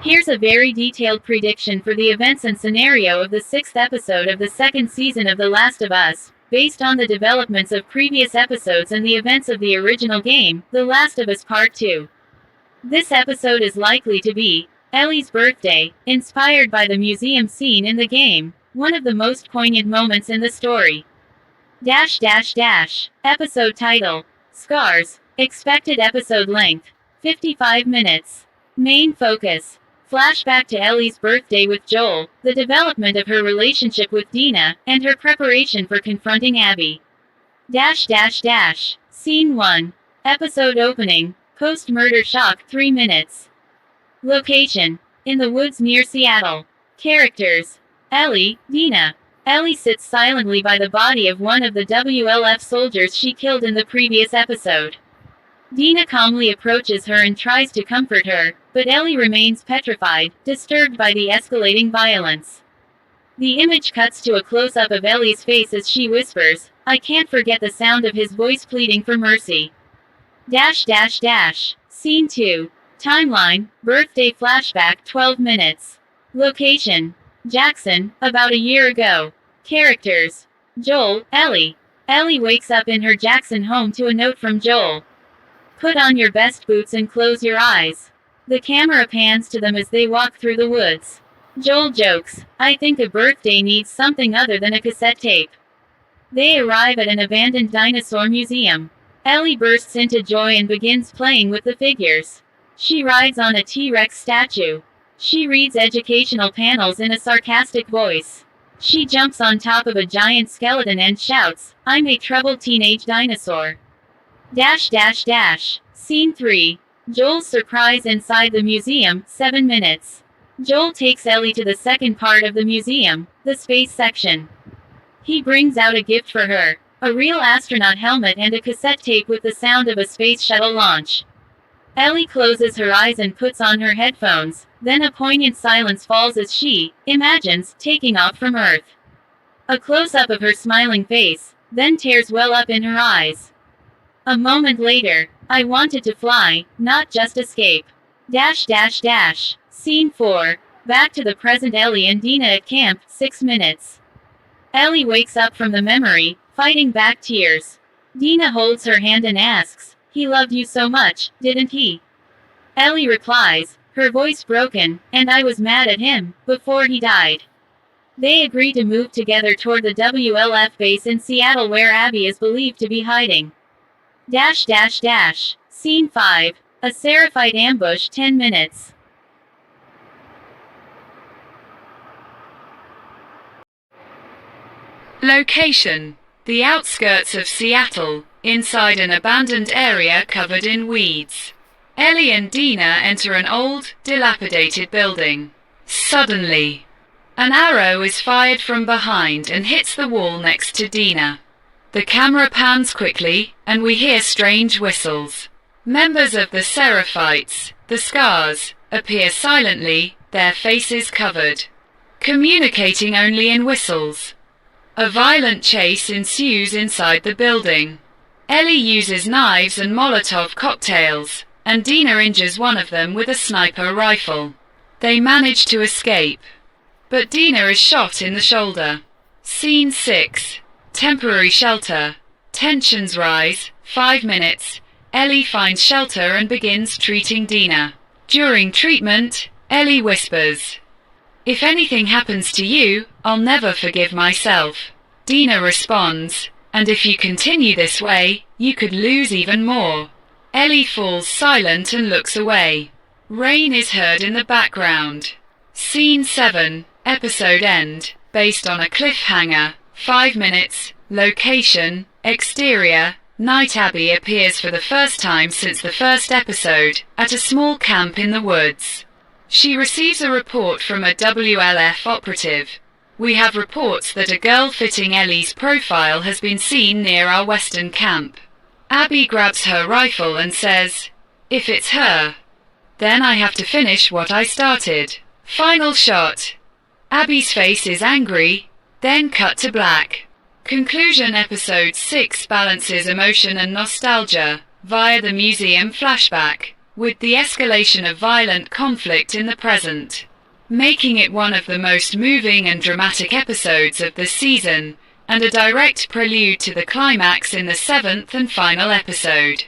Here's a very detailed prediction for the events and scenario of the 6th episode of the 2nd season of The Last of Us, based on the developments of previous episodes and the events of the original game, The Last of Us Part 2. This episode is likely to be Ellie's birthday, inspired by the museum scene in the game, one of the most poignant moments in the story. Episode title: Scars. Expected episode length: 55 minutes. Main focus: flashback to Ellie's birthday with Joel, the development of her relationship with Dina, and her preparation for confronting Abby. Scene 1. Episode opening: post-murder shock 3 minutes. Location: in the woods near Seattle. Characters: Ellie, Dina. Ellie sits silently by the body of one of the WLF soldiers she killed in the previous episode. Dina calmly approaches her and tries to comfort her, but Ellie remains petrified, disturbed by the escalating violence. The image cuts to a close-up of Ellie's face as she whispers, "I can't forget the sound of his voice pleading for mercy." Scene 2. Timeline: birthday flashback 12 minutes. Location: Jackson, about a year ago. Characters: Joel, Ellie. Ellie wakes up in her Jackson home to a note from Joel. "Put on your best boots and close your eyes." The camera pans to them as they walk through the woods. Joel jokes, "I think a birthday needs something other than a cassette tape." They arrive at an abandoned dinosaur museum. Ellie bursts into joy and begins playing with the figures. She rides on a T-Rex statue. She reads educational panels in a sarcastic voice. She jumps on top of a giant skeleton and shouts, "I'm a troubled teenage dinosaur." Scene 3. Joel's surprise inside the museum, 7 minutes. Joel takes Ellie to the second part of the museum, the space section. He brings out a gift for her, a real astronaut helmet and a cassette tape with the sound of a space shuttle launch. Ellie closes her eyes and puts on her headphones, then a poignant silence falls as she imagines taking off from Earth. A close-up of her smiling face, then tears well up in her eyes. A moment later, "I wanted to fly, not just escape." Scene 4. Back to the present: Ellie and Dina at camp, 6 minutes. Ellie wakes up from the memory, fighting back tears. Dina holds her hand and asks, "He loved you so much, didn't he?" Ellie replies, her voice broken, "And I was mad at him, before he died." They agree to move together toward the WLF base in Seattle where Abby is believed to be hiding. Scene 5. A Seraphite ambush, 10 minutes. Location: the outskirts of Seattle, inside an abandoned area covered in weeds. Ellie and Dina enter an old, dilapidated building. Suddenly, an arrow is fired from behind and hits the wall next to Dina. The camera pans quickly, and we hear strange whistles. Members of the Seraphites, the Scars, appear silently, their faces covered, communicating only in whistles. A violent chase ensues inside the building. Ellie uses knives and Molotov cocktails, and Dina injures one of them with a sniper rifle. They manage to escape, but Dina is shot in the shoulder. Scene 6. Temporary shelter. Tensions rise, 5 minutes. Ellie finds shelter and begins treating Dina. During treatment, Ellie whispers, "If anything happens to you, I'll never forgive myself." Dina responds, "And if you continue this way, you could lose even more." Ellie falls silent and looks away. Rain is heard in the background. Scene 7. Episode end. Based on a cliffhanger. 5 minutes. Location: exterior. Night. Abby appears for the first time since the first episode, at a small camp in the woods. She receives a report from a WLF operative. "We have reports that a girl fitting Ellie's profile has been seen near our western camp." Abby grabs her rifle and says, "If it's her, then I have to finish what I started." Final shot. Abby's face is angry, then cut to black. Conclusion: Episode 6 balances emotion and nostalgia via the museum flashback. with the escalation of violent conflict in the present, making it one of the most moving and dramatic episodes of the season, and a direct prelude to the climax in the 7th and final episode.